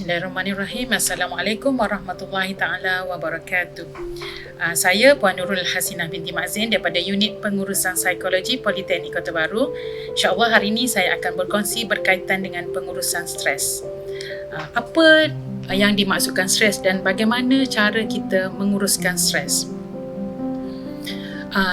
Bismillahirrahmanirrahim. Assalamualaikum warahmatullahi taala wabarakatuh. Saya Puan Nurul Hasinah binti Mazin daripada Unit Pengurusan Psikologi Politeknik Kota Baru. InsyaAllah hari ini saya akan berkongsi berkaitan dengan pengurusan stres. Apa yang dimaksudkan stres dan bagaimana cara kita menguruskan stres?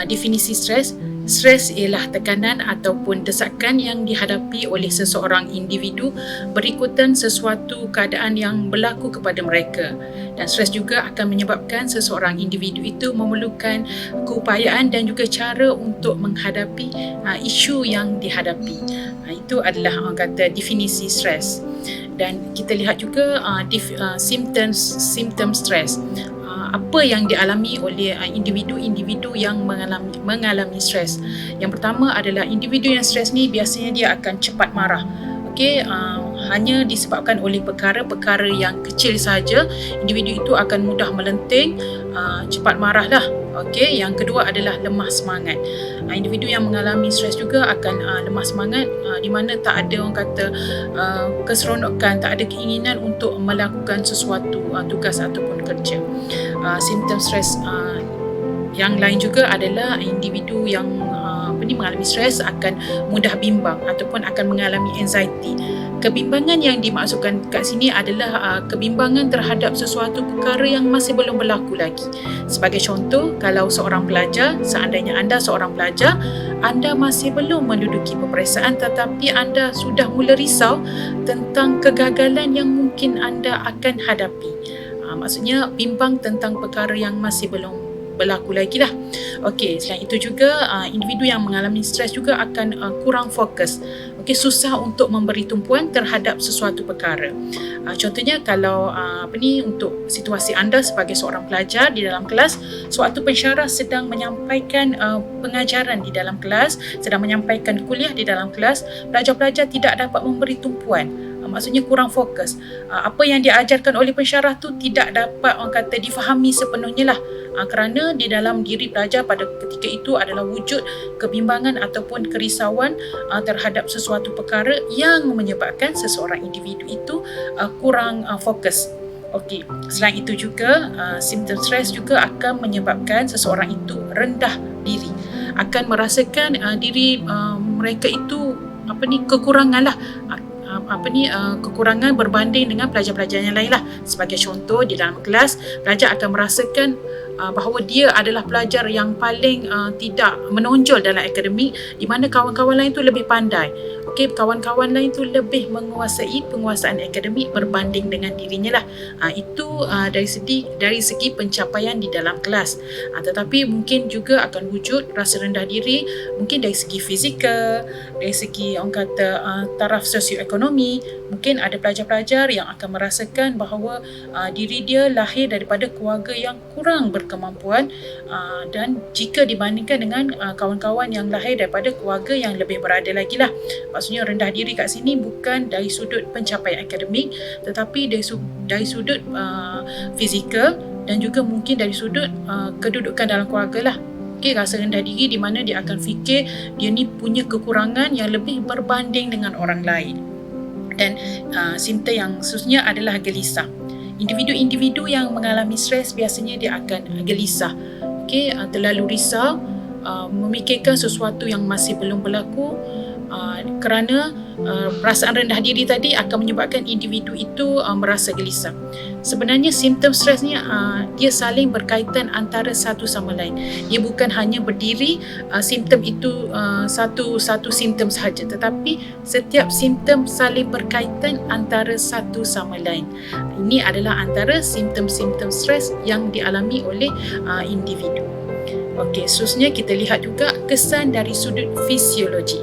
Definisi stres. Stres ialah tekanan ataupun desakan yang dihadapi oleh seseorang individu berikutan sesuatu keadaan yang berlaku kepada mereka. Dan stres juga akan menyebabkan seseorang individu itu memerlukan keupayaan dan juga cara untuk menghadapi isu yang dihadapi. Itu adalah kata definisi stres. Dan kita lihat juga simptom stres. Apa yang dialami oleh individu-individu yang mengalami stres. Yang pertama adalah individu yang stres ni biasanya dia akan cepat marah. Hanya disebabkan oleh perkara-perkara yang kecil saja, individu itu akan mudah melenting, cepat marahlah. Yang kedua adalah lemah semangat. Individu yang mengalami stres juga akan lemah semangat, di mana tak ada orang kata keseronokan, tak ada keinginan untuk melakukan sesuatu tugas ataupun kerja. Simptom stres yang lain juga adalah individu yang mengalami stres akan mudah bimbang ataupun akan mengalami anxiety. Kebimbangan yang dimaksudkan kat sini adalah kebimbangan terhadap sesuatu perkara yang masih belum berlaku lagi. Sebagai contoh, kalau seorang pelajar, seandainya anda seorang pelajar, anda masih belum menduduki peperiksaan tetapi anda sudah mula risau tentang kegagalan yang mungkin anda akan hadapi. Maksudnya bimbang tentang perkara yang masih belum berlaku lagi lah. Selain itu juga individu yang mengalami stres juga akan kurang fokus. Susah untuk memberi tumpuan terhadap sesuatu perkara. Contohnya kalau untuk situasi anda sebagai seorang pelajar di dalam kelas, suatu pensyarah sedang menyampaikan pengajaran di dalam kelas, sedang menyampaikan kuliah di dalam kelas, pelajar-pelajar tidak dapat memberi tumpuan. Maksudnya kurang fokus. Apa yang diajarkan oleh pensyarah tu tidak dapat orang kata difahami sepenuhnya lah. Kerana di dalam diri pelajar pada ketika itu adalah wujud kebimbangan ataupun kerisauan terhadap sesuatu perkara yang menyebabkan seseorang individu itu kurang fokus. Selain itu juga simptom stres juga akan menyebabkan seseorang itu rendah diri, akan merasakan diri mereka itu kekurangan lah, kekurangan berbanding dengan pelajar-pelajar yang lain lah. Sebagai contoh, di dalam kelas pelajar akan merasakan bahawa dia adalah pelajar yang paling tidak menonjol dalam akademik, di mana kawan-kawan lain tu lebih pandai. Kawan-kawan lain tu lebih menguasai penguasaan akademik berbanding dengan dirinya lah. Itu dari segi pencapaian di dalam kelas. Tetapi mungkin juga akan wujud rasa rendah diri, mungkin dari segi fizikal, dari segi orang kata taraf sosioekonomi. Mungkin ada pelajar-pelajar yang akan merasakan bahawa diri dia lahir daripada keluarga yang kurang berkemampuan, dan jika dibandingkan dengan kawan-kawan yang lahir daripada keluarga yang lebih berada lagi lah. Maksudnya rendah diri kat sini bukan dari sudut pencapaian akademik, tetapi dari sudut fizikal dan juga mungkin dari sudut kedudukan dalam keluarga lah. Rasa rendah diri di mana dia akan fikir dia ni punya kekurangan yang lebih berbanding dengan orang lain. Dan simptom yang khususnya adalah gelisah. Individu-individu yang mengalami stres biasanya dia akan gelisah, terlalu risau, memikirkan sesuatu yang masih belum berlaku, kerana perasaan rendah diri tadi akan menyebabkan individu itu merasa gelisah. Sebenarnya simptom stres ni dia saling berkaitan antara satu sama lain. Dia bukan hanya berdiri simptom itu satu simptom sahaja, tetapi setiap simptom saling berkaitan antara satu sama lain. Ini adalah antara simptom-simptom stres yang dialami oleh individu. Khususnya kita lihat juga kesan dari sudut fisiologi.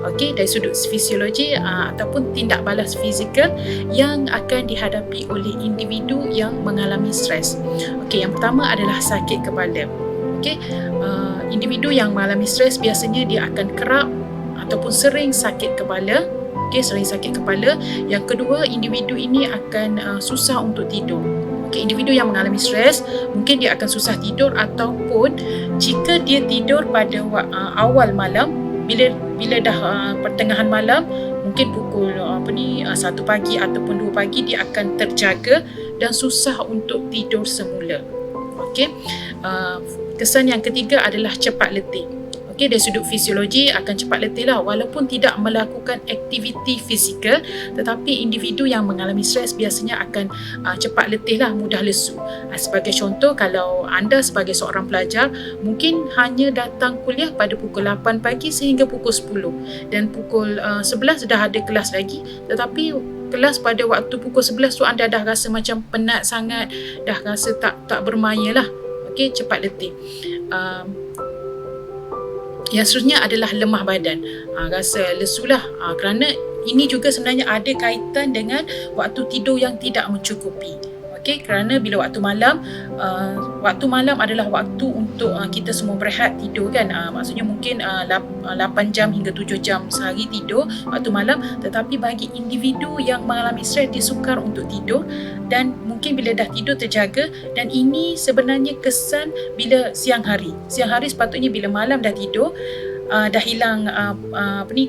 Dari sudut fisiologi ataupun tindak balas fizikal yang akan dihadapi oleh individu yang mengalami stres. Yang pertama adalah sakit kepala. Individu yang mengalami stres biasanya dia akan kerap ataupun sering sakit kepala. Sering sakit kepala. Yang kedua, individu ini akan susah untuk tidur. Individu yang mengalami stres mungkin dia akan susah tidur, ataupun jika dia tidur pada awal malam, bila dah pertengahan malam, mungkin pukul 1 pagi ataupun 2 pagi dia akan terjaga dan susah untuk tidur semula. Okey. Kesan yang ketiga adalah cepat letih. Okey, dari sudut fisiologi akan cepat letih lah walaupun tidak melakukan aktiviti fizikal, tetapi individu yang mengalami stres biasanya akan cepat letih lah, mudah lesu. Sebagai contoh, kalau anda sebagai seorang pelajar mungkin hanya datang kuliah pada pukul 8 pagi sehingga pukul 10 dan pukul 11 dah ada kelas lagi, tetapi kelas pada waktu pukul 11 tu anda dah rasa macam penat sangat, dah rasa tak bermaya lah. Okey, cepat letih. Yang seterusnya adalah lemah badan. Rasa lesu lah, kerana ini juga sebenarnya ada kaitan dengan waktu tidur yang tidak mencukupi. Okey, kerana bila waktu malam adalah waktu untuk kita semua berehat tidur kan. Maksudnya mungkin 8 jam hingga 7 jam sehari tidur waktu malam, tetapi bagi individu yang mengalami stres dia sukar untuk tidur dan mungkin bila dah tidur terjaga, dan ini sebenarnya kesan bila siang hari. Siang hari sepatutnya bila malam dah tidur, dah hilang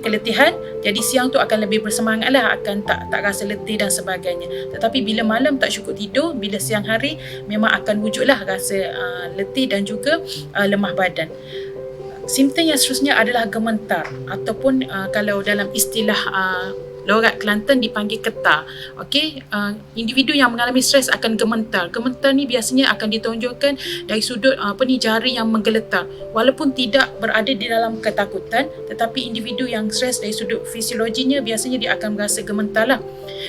keletihan, jadi siang tu akan lebih bersemangat lah, akan tak rasa letih dan sebagainya. Tetapi bila malam tak cukup tidur, bila siang hari memang akan wujudlah rasa letih dan juga lemah badan. Simptom yang seterusnya adalah gementar ataupun kalau dalam istilah logat Kelantan dipanggil ketar. Okey, individu yang mengalami stres akan gementar. Gementar ni biasanya akan ditonjolkan dari sudut jari yang menggeletar. Walaupun tidak berada di dalam ketakutan, tetapi individu yang stres dari sudut fisiologinya biasanya dia akan merasa gementar lah.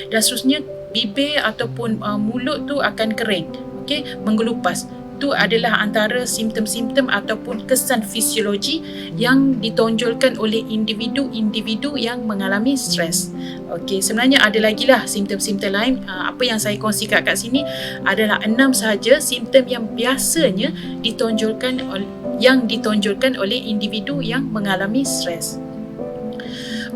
Dan seterusnya bibir ataupun mulut tu akan kering. Okey, menggelupas. Itu adalah antara simptom-simptom ataupun kesan fisiologi yang ditonjolkan oleh individu-individu yang mengalami stres. Okey, sebenarnya ada lagi lah simptom-simptom lain. Apa yang saya kongsikan kat sini adalah 6 sahaja simptom yang biasanya ditonjolkan oleh individu yang mengalami stres.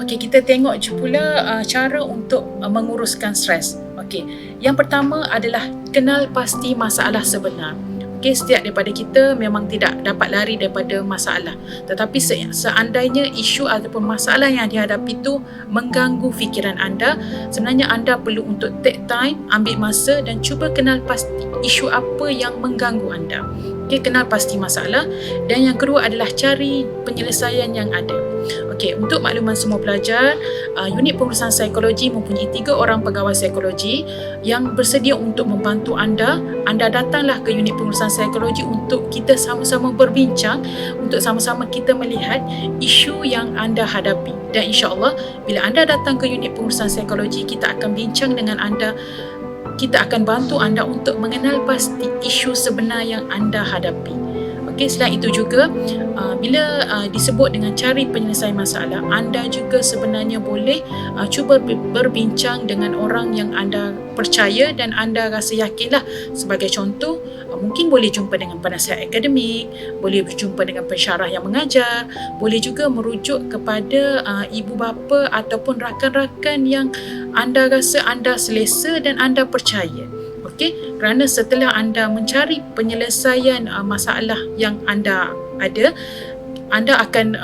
Okey, kita tengok je pula cara untuk menguruskan stres. Okey, yang pertama adalah kenal pasti masalah sebenar. Okay, setiap daripada kita memang tidak dapat lari daripada masalah. Tetapi seandainya isu ataupun masalah yang dihadapi itu mengganggu fikiran anda, sebenarnya anda perlu untuk take time, ambil masa dan cuba kenal pasti isu apa yang mengganggu anda. Okay, kenal pasti masalah. Dan yang kedua adalah cari penyelesaian yang ada. Okey, untuk makluman semua pelajar, unit pengurusan psikologi mempunyai 3 orang pegawai psikologi yang bersedia untuk membantu anda. Anda datanglah ke unit pengurusan psikologi untuk kita sama-sama berbincang, untuk sama-sama kita melihat isu yang anda hadapi. Dan insya-Allah bila anda datang ke unit pengurusan psikologi, kita akan bincang dengan anda. Kita akan bantu anda untuk mengenal pasti isu sebenar yang anda hadapi. Okey, selain itu juga bila disebut dengan cari penyelesaian masalah, anda juga sebenarnya boleh cuba berbincang dengan orang yang anda percaya dan anda rasa yakinlah. Sebagai contoh, mungkin boleh jumpa dengan penasihat akademik, boleh berjumpa dengan pensyarah yang mengajar, boleh juga merujuk kepada ibu bapa ataupun rakan-rakan yang anda rasa anda selesa dan anda percaya. Okey, kerana setelah anda mencari penyelesaian masalah yang anda ada, anda akan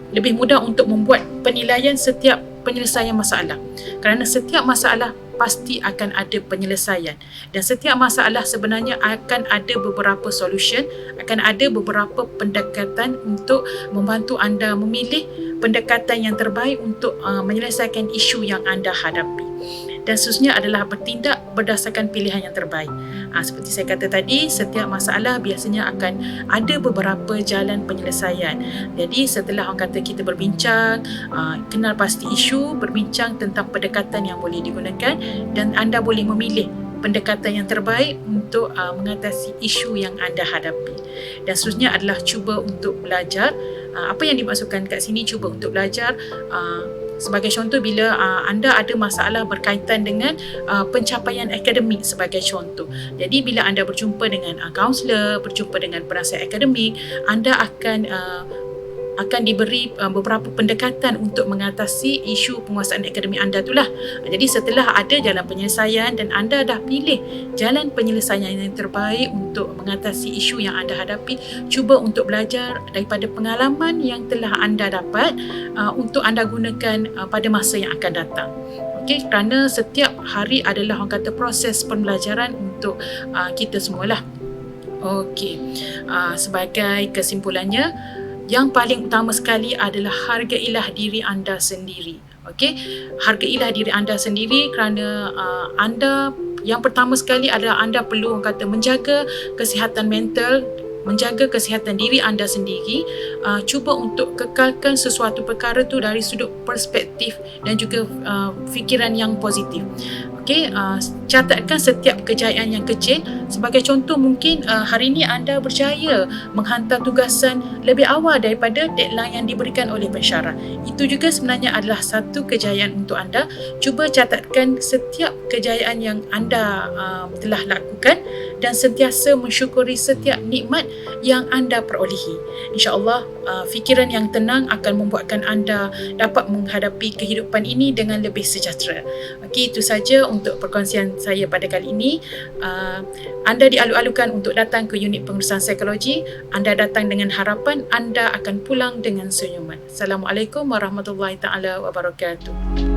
lebih mudah untuk membuat penilaian setiap penyelesaian masalah. Kerana setiap masalah pasti akan ada penyelesaian, dan setiap masalah sebenarnya akan ada beberapa solution, akan ada beberapa pendekatan untuk membantu anda memilih pendekatan yang terbaik untuk menyelesaikan isu yang anda hadapi. Dan seterusnya adalah bertindak berdasarkan pilihan yang terbaik. Seperti saya kata tadi, setiap masalah biasanya akan ada beberapa jalan penyelesaian. Jadi setelah orang kata kita berbincang, kenal pasti isu, berbincang tentang pendekatan yang boleh digunakan, dan anda boleh memilih pendekatan yang terbaik untuk mengatasi isu yang anda hadapi. Dan seterusnya adalah cuba untuk belajar. Apa yang dimaksudkan kat sini cuba untuk belajar? Sebagai contoh, bila anda ada masalah berkaitan dengan pencapaian akademik sebagai contoh. Jadi bila anda berjumpa dengan kaunselor, berjumpa dengan penasihat akademik, anda akan akan diberi beberapa pendekatan untuk mengatasi isu penguasaan akademik anda itulah. Jadi setelah ada jalan penyelesaian dan anda dah pilih jalan penyelesaian yang terbaik untuk mengatasi isu yang anda hadapi, cuba untuk belajar daripada pengalaman yang telah anda dapat untuk anda gunakan pada masa yang akan datang. Okey, kerana setiap hari adalah orang kata proses pembelajaran untuk kita semualah. Okey, sebagai kesimpulannya, yang paling utama sekali adalah hargailah diri anda sendiri. Okey, hargailah diri anda sendiri kerana anda yang pertama sekali adalah anda perlu orang kata menjaga kesihatan mental, menjaga kesihatan diri anda sendiri. Cuba untuk kekalkan sesuatu perkara tu dari sudut perspektif dan juga fikiran yang positif. Okey, catatkan setiap kejayaan yang kecil. Sebagai contoh, mungkin hari ini anda berjaya menghantar tugasan lebih awal daripada deadline yang diberikan oleh pensyarah. Itu juga sebenarnya adalah satu kejayaan untuk anda. Cuba catatkan setiap kejayaan yang anda telah lakukan dan sentiasa mensyukuri setiap nikmat yang anda perolehi. InsyaAllah fikiran yang tenang akan membuatkan anda dapat menghadapi kehidupan ini dengan lebih sejahtera. Okey, itu saja untuk perkongsian saya pada kali ini. Anda dialu-alukan untuk datang ke unit pengurusan psikologi. Anda datang dengan harapan anda akan pulang dengan senyuman. Assalamualaikum warahmatullahi taala wabarakatuh.